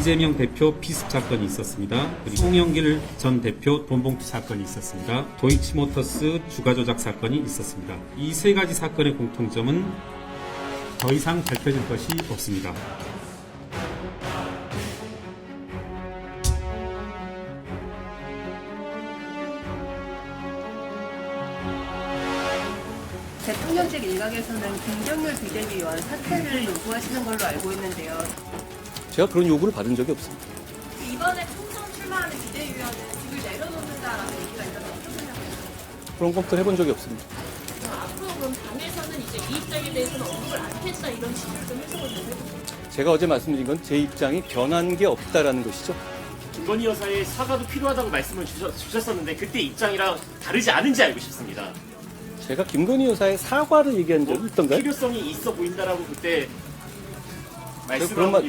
이재명 대표 피습 사건이 있었습니다. 그리고 송영길 전 대표 돈봉투 사건이 있었습니다. 도이치모터스 주가 조작 사건이 있었습니다. 이 세 가지 사건의 공통점은 더 이상 밝혀질 것이 없습니다. 대통령실 일각에서는 김경률 비대위원 사퇴를 요구하시는 걸로 알고 있는데요. 제가 그런 요구를 받은 적이 없습니다. 이번에 총선 출마하는 비대위원은 직을 내려놓는다라는 얘기가 있는데 어떻게 생각하세요? 그런 검토를 해본 적이 없습니다. 앞으로 그럼 당에서는 이제 이 입장에 대해서는 언급을 안 했다 이런 취지를 좀 해석을 좀 해볼까요? 제가 어제 말씀드린 건 제 입장이 변한 게 없다라는 것이죠. 김건희 여사의 사과도 필요하다고 말씀을 주셨었는데 그때 입장이랑 다르지 않은지 알고 싶습니다. 제가 김건희 여사의 사과를 얘기한 적이 있던가요? 필요성이 있어 보인다라고 그때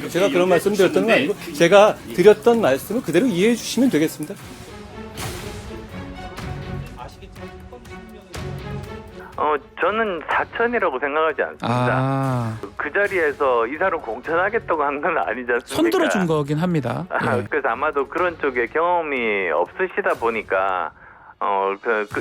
제가 그런 말씀 드렸던 건 아니고 제가 드렸던 말씀을 그대로 이해해 주시면 되겠습니다. 저는 사천이라고 생각하지 않습니다. 그 자리에서 이사를 공천하겠다고 한 건 아니지 않습니까? 손들어준 거긴 합니다. 예. 그래서 아마도 그런 쪽에 경험이 없으시다 보니까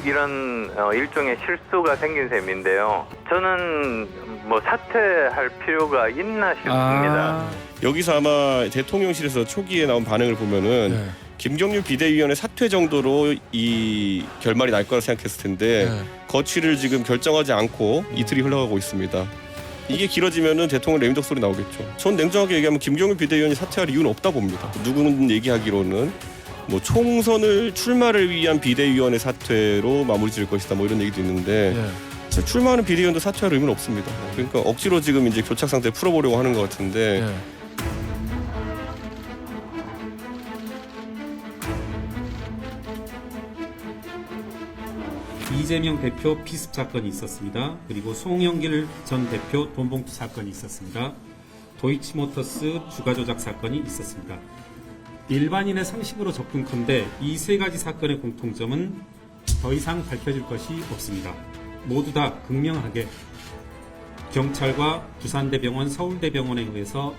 이런 일종의 실수가 생긴 셈인데요. 저는 뭐 사퇴할 필요가 있나 싶습니다. 여기서 아마 대통령실에서 초기에 나온 반응을 보면은 네. 김경률 비대위원의 사퇴 정도로 이 결말이 날 거라 생각했을 텐데 네. 거취를 지금 결정하지 않고 이틀이 흘러가고 있습니다. 이게 길어지면은 대통령 레임덕 소리 나오겠죠. 전 냉정하게 얘기하면 김경률 비대위원이 사퇴할 이유는 없다 봅니다. 누구는 얘기하기로는 뭐 총선을 출마를 위한 비대위원의 사퇴로 마무리 지을 것이다 뭐 이런 얘기도 있는데 예. 출마하는 비대위원도 사퇴할 의무는 없습니다. 그러니까 억지로 지금 이제 교착 상태 풀어보려고 하는 것 같은데 예. 이재명 대표 피습 사건이 있었습니다. 그리고 송영길 전 대표 돈봉투 사건이 있었습니다. 도이치모터스 주가 조작 사건이 있었습니다. 일반인의 상식으로 접근컨대 이 세 가지 사건의 공통점은 더 이상 밝혀질 것이 없습니다. 모두 다 극명하게 경찰과 두산대병원, 서울대병원에 의해서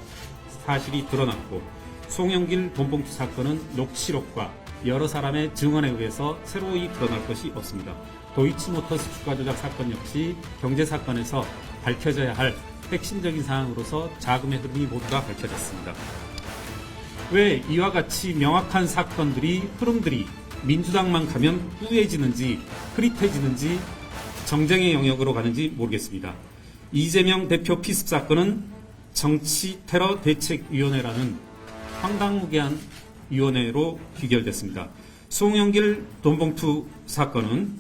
사실이 드러났고 송영길 돈봉투 사건은 녹취록과 여러 사람의 증언에 의해서 새로이 드러날 것이 없습니다. 도이치모터스 주가 조작 사건 역시 경제사건에서 밝혀져야 할 핵심적인 사항으로서 자금의 흐름이 모두 다 밝혀졌습니다. 왜 이와 같이 명확한 사건들이, 흐름들이 민주당만 가면 뿌얘지는지 흐릿해지는지 정쟁의 영역으로 가는지 모르겠습니다. 이재명 대표 피습 사건은 정치테러대책위원회라는 황당무계한 위원회로 귀결됐습니다. 송영길 돈봉투 사건은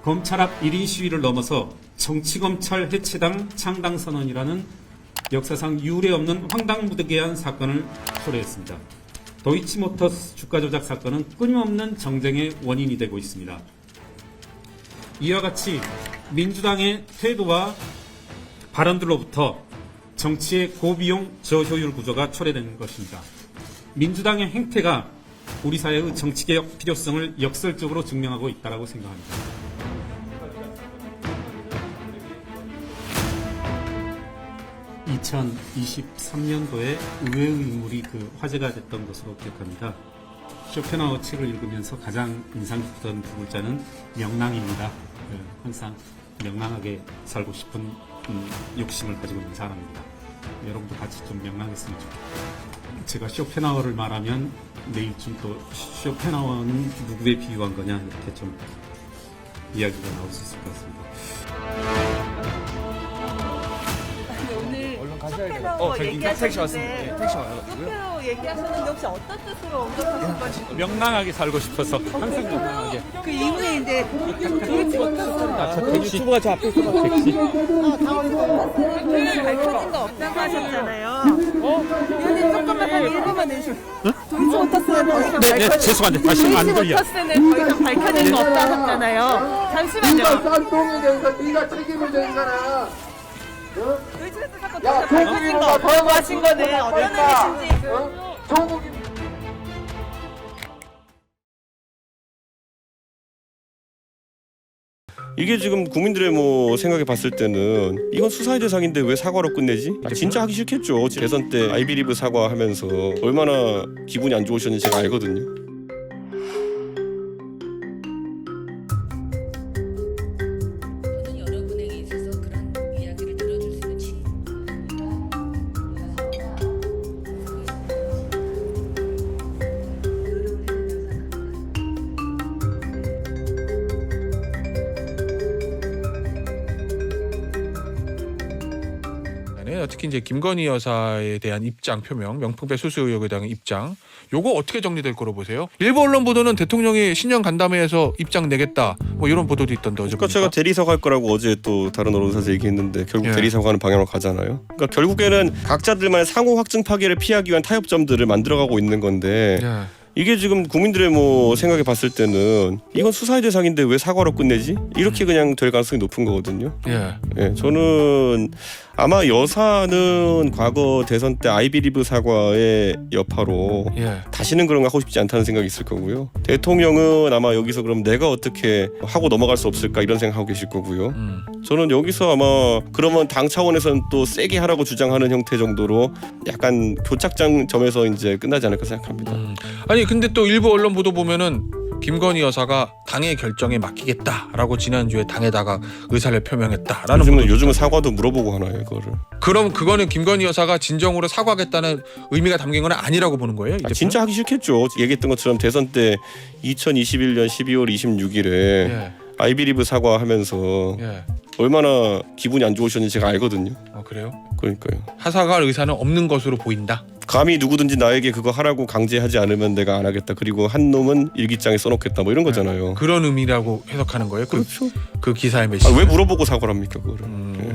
검찰 앞 1인 시위를 넘어서 정치검찰 해체당 창당선언이라는 역사상 유례 없는 황당무계한 사건을 초래했습니다. 도이치모터스 주가 조작 사건은 끊임없는 정쟁의 원인이 되고 있습니다. 이와 같이 민주당의 태도와 발언들로부터 정치의 고비용 저효율 구조가 초래되는 것입니다. 민주당의 행태가 우리 사회의 정치개혁 필요성을 역설적으로 증명하고 있다고 생각합니다. (2023년도에) 의외의 인물이 화제가 됐던 것으로 기억합니다. 쇼펜하우어 책을 읽으면서 가장 인상 깊었던 두 글자는 명랑입니다. 항상 명랑하게 살고 싶은 욕심을 가지고 있는 사람입니다. 여러분도 같이 좀 명랑했으면 좋겠습니다. 제가 쇼펜하우어를 말하면 내일쯤 또 쇼펜하우어는 누구에 비유한 거냐 이렇게 좀 이야기가 나올 수 있을 것 같습니다. 쇼펜하우어 얘기하셨는데 쇼펜하우어 얘기하셨는데 혹시 어떤 뜻으로 언급하신 건지 명랑하게 살고 싶어서 항상 명랑하게. 그 이후에 이제 유튜브가 저 앞에 있어. 택시. 밝혀진 거 없다고 하셨잖아요. 위원님 조금만 한 1분만 내주세요. 도이치모터스는 더 이상 네, 죄송한데 다시 안 들려. 도이치모터스는 더 이상 밝혀진 거 없다 하셨잖아요. 잠시만요. 쌍둥이 된거 네가 책임을 져 인간아. 도이치모터스 사건 더 이상 밝혀진 거 없다고 하신 거는 어떤 의미신지 조국이 이게 지금 국민들의 뭐 생각에 봤을 때는 이건 수사의 대상인데 왜 사과로 끝내지? 진짜 하기 싫겠죠. 대선 때 아이비리브 사과하면서 얼마나 기분이 안 좋으셨는지 제가 알거든요. 저는 여러분에게 있어서 그런 이야기를 들어줄 수 있는 특히 이제 김건희 여사에 대한 입장 표명, 명품백 수수 의혹에 대한 입장, 요거 어떻게 정리될 거로 보세요? 일부 언론 보도는 대통령이 신년 간담회에서 입장 내겠다, 뭐 이런 보도도 있던데 어제 그러니까 제가 대리사과 할 거라고 어제 또 다른 언론사에서 얘기했는데 결국 예. 대리사과하는 방향으로 가잖아요. 그러니까 결국에는 각자들만의 상호 확증 파기를 피하기 위한 타협점들을 만들어가고 있는 건데 예. 이게 지금 국민들의 뭐 생각에 봤을 때는 이건 수사의 대상인데 왜 사과로 끝내지? 이렇게 그냥 될 가능성이 높은 거거든요. 예. 예, 저는 아마 여사는 과거 대선 때 아이비리브 사과의 여파로 예. 다시는 그런 거 하고 싶지 않다는 생각이 있을 거고요. 대통령은 아마 여기서 그럼 내가 어떻게 하고 넘어갈 수 없을까 이런 생각하고 계실 거고요. 저는 여기서 아마 그러면 당 차원에서는 또 세게 하라고 주장하는 형태 정도로 약간 교착장 점에서 이제 끝나지 않을까 생각합니다. 아니 근데 또 일부 언론 보도 보면은 김건희 여사가 당의 결정에 맡기겠다라고 지난주에 당에다가 의사를 표명했다라는 요즘은 사과도 물어보고 하나요, 그거를. 그럼 그거는 김건희 여사가 진정으로 사과하겠다는 의미가 담긴 건 아니라고 보는 거예요? 진짜 하기 싫겠죠. 얘기했던 것처럼 대선 때 2021년 12월 26일에 예. 아이비리브 사과하면서 예. 얼마나 기분이 안 좋으셨는지 제가 알거든요. 그래요? 그러니까요. 사과할 의사는 없는 것으로 보인다. 감히 누구든지 나에게 그거 하라고 강제하지 않으면 내가 안 하겠다. 그리고 한 놈은 일기장에 써놓겠다. 뭐 이런 거잖아요. 그런 의미라고 해석하는 거예요? 그렇죠. 그 기사의 메시지. 왜 물어보고 사과를 합니까, 그거를. 예.